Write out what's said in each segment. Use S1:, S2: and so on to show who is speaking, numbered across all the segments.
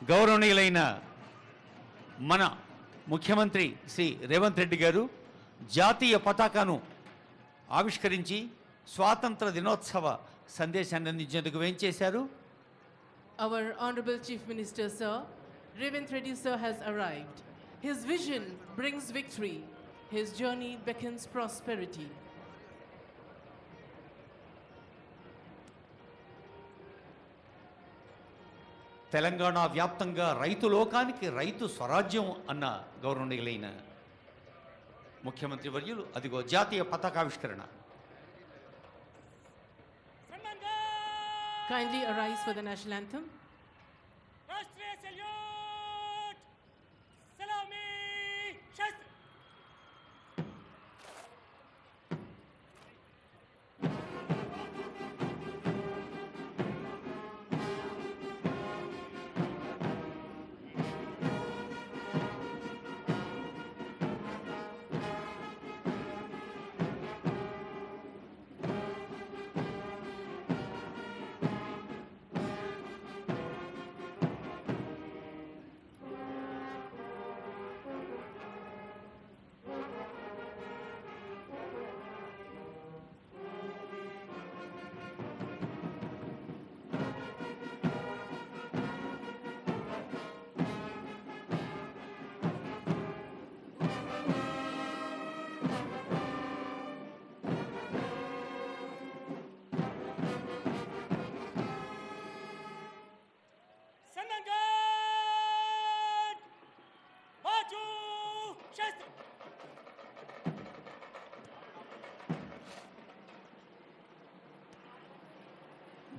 S1: గౌరవనీయులైన మన ముఖ్యమంత్రి శ్రీ రేవంత్ రెడ్డి గారు జాతీయ పతాకాను ఆవిష్కరించి స్వాతంత్ర దినోత్సవ సందేశాన్ని అందించేందుకు వేంచేశారు.
S2: Our Honorable Chief Minister, Sir, Revanth Reddy Sir has arrived. His vision brings victory. His journey beckons prosperity.
S1: Telangana వ్యాప్తంగా రైతు లోకానికి రైతు స్వరాజ్యం అన్న గౌరవనీయులైన ముఖ్యమంత్రి వర్యులు అదిగో జాతీయ పతాకావిష్కరణ.
S2: Kindly arise for the national anthem.
S3: राष्ट्रीय सल्यूट सलामी शस्त्र.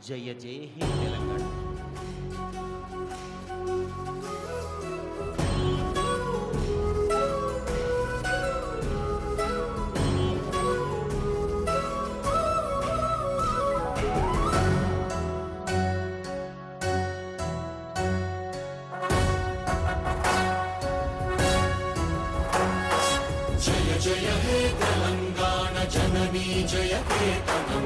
S1: జయ జయ హే తెలంగాణ.
S4: జయ జయ హే తెలంగాణ జననీ జయ కేతనం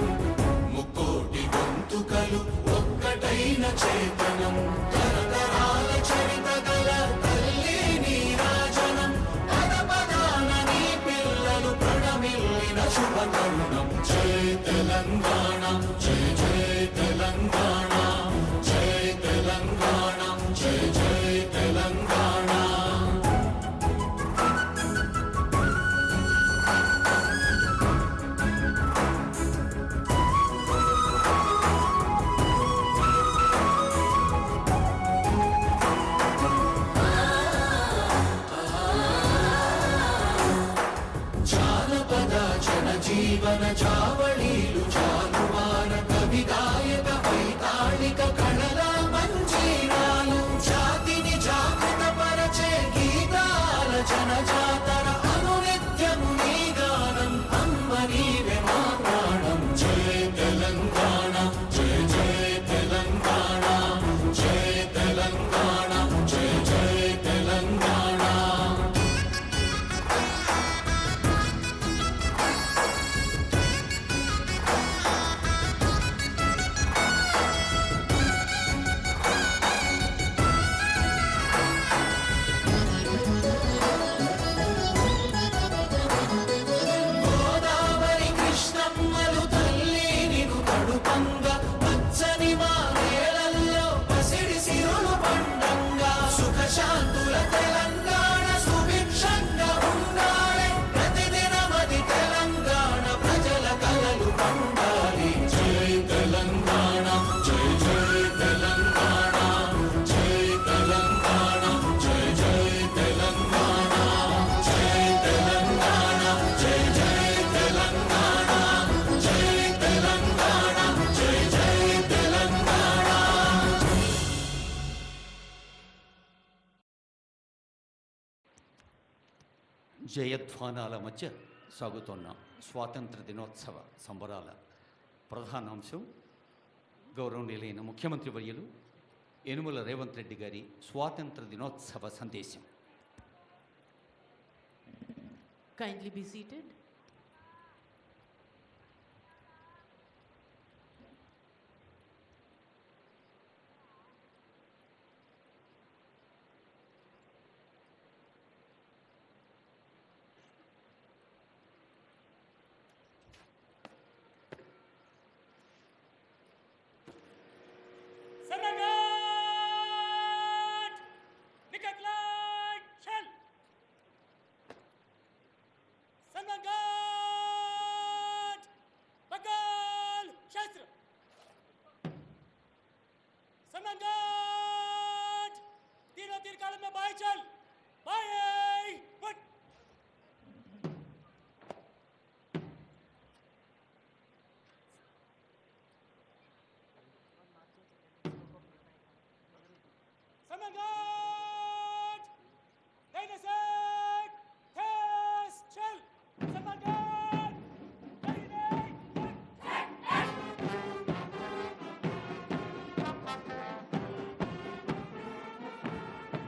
S4: ముకోటి గొంతుకలు ఒక్కటైన చేతనం తరతరాల చరిత గల తల్లి నీరాజనం పద పదాన నీ పిల్లలు ప్రణమిల్లిన శుభతరుణం. జయ తెలంగాణ జయ జయ తెలంగాణ జయ తెలంగాణ జయ జయ తెలంగాణ. జీవన చావళీలు చాలువాన కవి గాయక వైతాళిక కళల మంజీరాలు జాతిని జాగృత పరచే గీతాల జనజాతర అనునిత్యము నీ గానం అమ్మ నీవే మా ప్రాణం. జయ తెలంగాణ జయ జయ తెలంగాణ జయ తెలంగాణ జయ జయ తెలంగాణ. శాంతుల తెలంగాణ సుభిక్షంగా ఉండాలి ప్రతిదినమది తెలంగాణ ప్రజల కలలు పండాలి. జై తెలంగాణ జై జై తెలంగాణ జై తెలంగాణ జై జై తెలంగాణ జై తెలంగాణ జై జై తెలంగాణ జై తెలంగాణ జై జై తెలంగాణ.
S1: జయధ్వానాల మధ్య సాగుతున్న స్వాతంత్ర దినోత్సవ సంబరాల ప్రధానాంశం గౌరవనీయులైన ముఖ్యమంత్రి వర్యులు యనుమల రేవంత్ రెడ్డి గారి స్వాతంత్ర దినోత్సవ సందేశం.
S2: Kindly be seated.
S3: सम्राट तीनों तीर कालम में बाएं चल बाएं फुट सम्राट